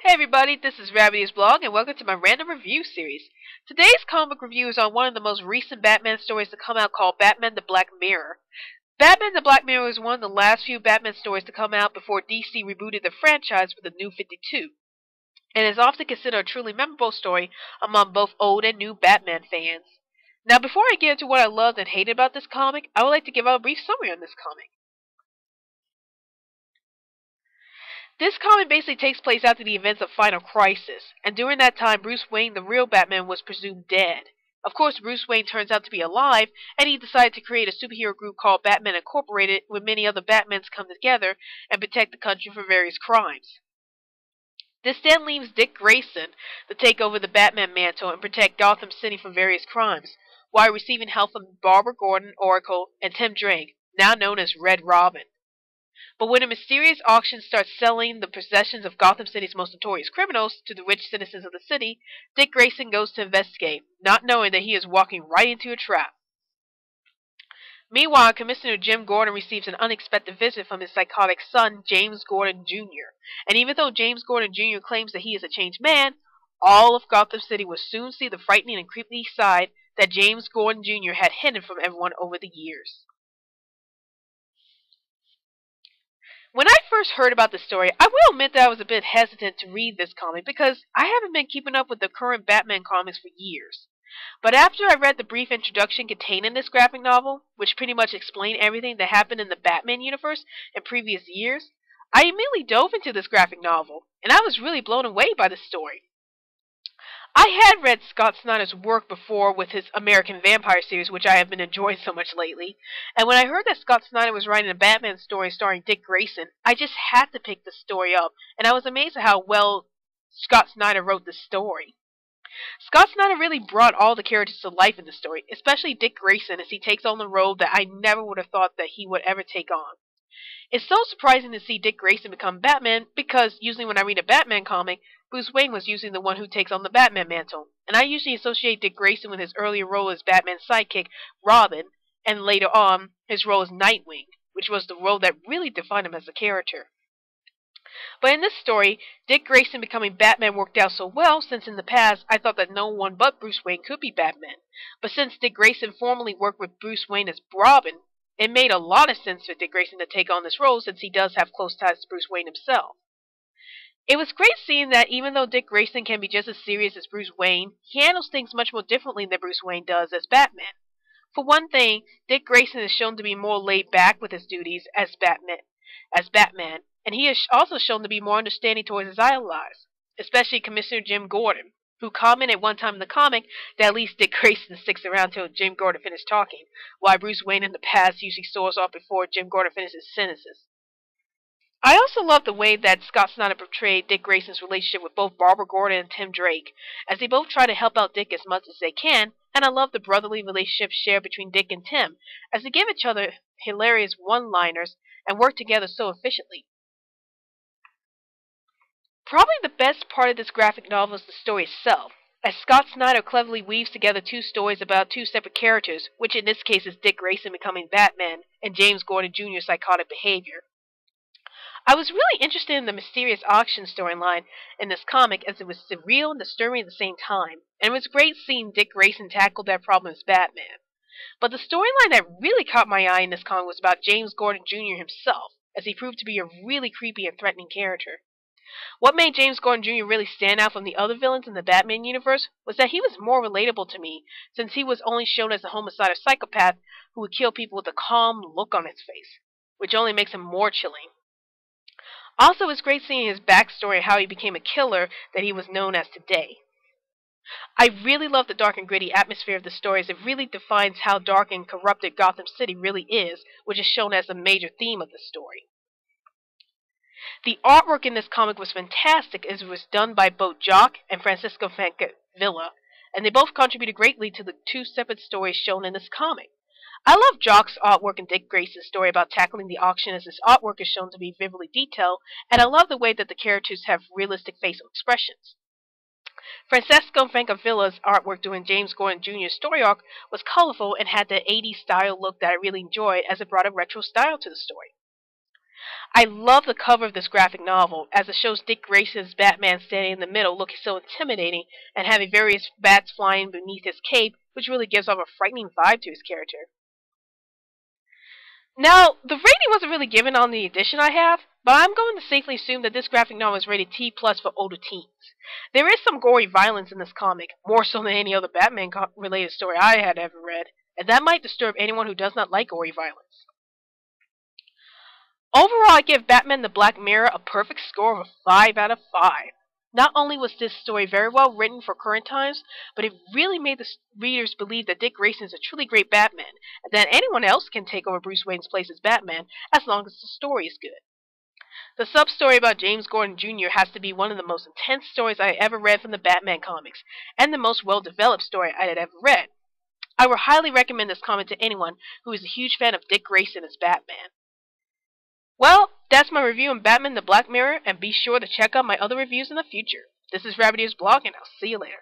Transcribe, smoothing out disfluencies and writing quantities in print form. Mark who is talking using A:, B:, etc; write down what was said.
A: Hey everybody, this is Rabbitearsblog and welcome to my random review series. Today's comic book review is on one of the most recent Batman stories to come out called Batman the Black Mirror. Batman the Black Mirror is one of the last few Batman stories to come out before DC rebooted the franchise with the New 52, and is often considered a truly memorable story among both old and new Batman fans. Now before I get into what I loved and hated about this comic, I would like to give out a brief summary on this comic. This comic basically takes place after the events of Final Crisis, and during that time Bruce Wayne, the real Batman, was presumed dead. Of course, Bruce Wayne turns out to be alive, and he decided to create a superhero group called Batman Incorporated, where many other Batmans come together and protect the country from various crimes. This then leaves Dick Grayson to take over the Batman mantle and protect Gotham City from various crimes, while receiving help from Barbara Gordon, Oracle, and Tim Drake, now known as Red Robin. But when a mysterious auction starts selling the possessions of Gotham City's most notorious criminals to the rich citizens of the city, Dick Grayson goes to investigate, not knowing that he is walking right into a trap. Meanwhile, Commissioner Jim Gordon receives an unexpected visit from his psychotic son, James Gordon Jr., and even though James Gordon Jr. claims that he is a changed man, all of Gotham City will soon see the frightening and creepy side that James Gordon Jr. had hidden from everyone over the years. When I first heard about this story, I will admit that I was a bit hesitant to read this comic because I haven't been keeping up with the current Batman comics for years. But after I read the brief introduction contained in this graphic novel, which pretty much explained everything that happened in the Batman universe in previous years, I immediately dove into this graphic novel, and I was really blown away by the story. I had read Scott Snyder's work before with his American Vampire series, which I have been enjoying so much lately, and when I heard that Scott Snyder was writing a Batman story starring Dick Grayson, I just had to pick the story up, and I was amazed at how well Scott Snyder wrote the story. Scott Snyder really brought all the characters to life in the story, especially Dick Grayson, as he takes on the role that I never would have thought that he would ever take on. It's so surprising to see Dick Grayson become Batman because usually when I read a Batman comic, Bruce Wayne was usually the one who takes on the Batman mantle, and I usually associate Dick Grayson with his earlier role as Batman's sidekick, Robin, and later on, his role as Nightwing, which was the role that really defined him as a character. But in this story, Dick Grayson becoming Batman worked out so well since in the past I thought that no one but Bruce Wayne could be Batman. But since Dick Grayson formerly worked with Bruce Wayne as Robin, it made a lot of sense for Dick Grayson to take on this role since he does have close ties to Bruce Wayne himself. It was great seeing that even though Dick Grayson can be just as serious as Bruce Wayne, he handles things much more differently than Bruce Wayne does as Batman. For one thing, Dick Grayson is shown to be more laid back with his duties as Batman, and he is also shown to be more understanding towards his allies, especially Commissioner Jim Gordon, who commented one time in the comic that at least Dick Grayson sticks around till Jim Gordon finishes talking, while Bruce Wayne in the past usually soars off before Jim Gordon finishes his sentences. I also love the way that Scott Snyder portrayed Dick Grayson's relationship with both Barbara Gordon and Tim Drake, as they both try to help out Dick as much as they can, and I love the brotherly relationship shared between Dick and Tim, as they give each other hilarious one-liners and work together so efficiently. Probably the best part of this graphic novel is the story itself, as Scott Snyder cleverly weaves together two stories about two separate characters, which in this case is Dick Grayson becoming Batman and James Gordon Jr.'s psychotic behavior. I was really interested in the mysterious auction storyline in this comic as it was surreal and disturbing at the same time, and it was great seeing Dick Grayson tackle that problem as Batman. But the storyline that really caught my eye in this comic was about James Gordon Jr. himself, as he proved to be a really creepy and threatening character. What made James Gordon Jr. really stand out from the other villains in the Batman universe was that he was more relatable to me, since he was only shown as a homicidal psychopath who would kill people with a calm look on his face, which only makes him more chilling. Also, it was great seeing his backstory and how he became a killer that he was known as today. I really love the dark and gritty atmosphere of the story, as it really defines how dark and corrupted Gotham City really is, which is shown as a major theme of the story. The artwork in this comic was fantastic, as it was done by both Jock and Francisco Francavilla, and they both contributed greatly to the two separate stories shown in this comic. I love Jock's artwork and Dick Grayson's story about tackling the auction, as his artwork is shown to be vividly detailed, and I love the way that the characters have realistic facial expressions. Francesco Francavilla's artwork during James Gordon Jr.'s story arc was colorful and had the 80s style look that I really enjoyed, as it brought a retro style to the story. I love the cover of this graphic novel, as it shows Dick Grayson's Batman standing in the middle looking so intimidating and having various bats flying beneath his cape, which really gives off a frightening vibe to his character. Now, the rating wasn't really given on the edition I have, but I'm going to safely assume that this graphic novel is rated T+ for older teens. There is some gory violence in this comic, more so than any other Batman-related story I had ever read, and that might disturb anyone who does not like gory violence. Overall, I give Batman the Black Mirror a perfect score of a 5 out of 5. Not only was this story very well written for current times, but it really made the readers believe that Dick Grayson is a truly great Batman, and that anyone else can take over Bruce Wayne's place as Batman, as long as the story is good. The sub-story about James Gordon Jr. has to be one of the most intense stories I ever read from the Batman comics, and the most well-developed story I had ever read. I would highly recommend this comic to anyone who is a huge fan of Dick Grayson as Batman. Well, that's my review on Batman the Black Mirror, and be sure to check out my other reviews in the future. This is Rabbitearsblog, and I'll see you later.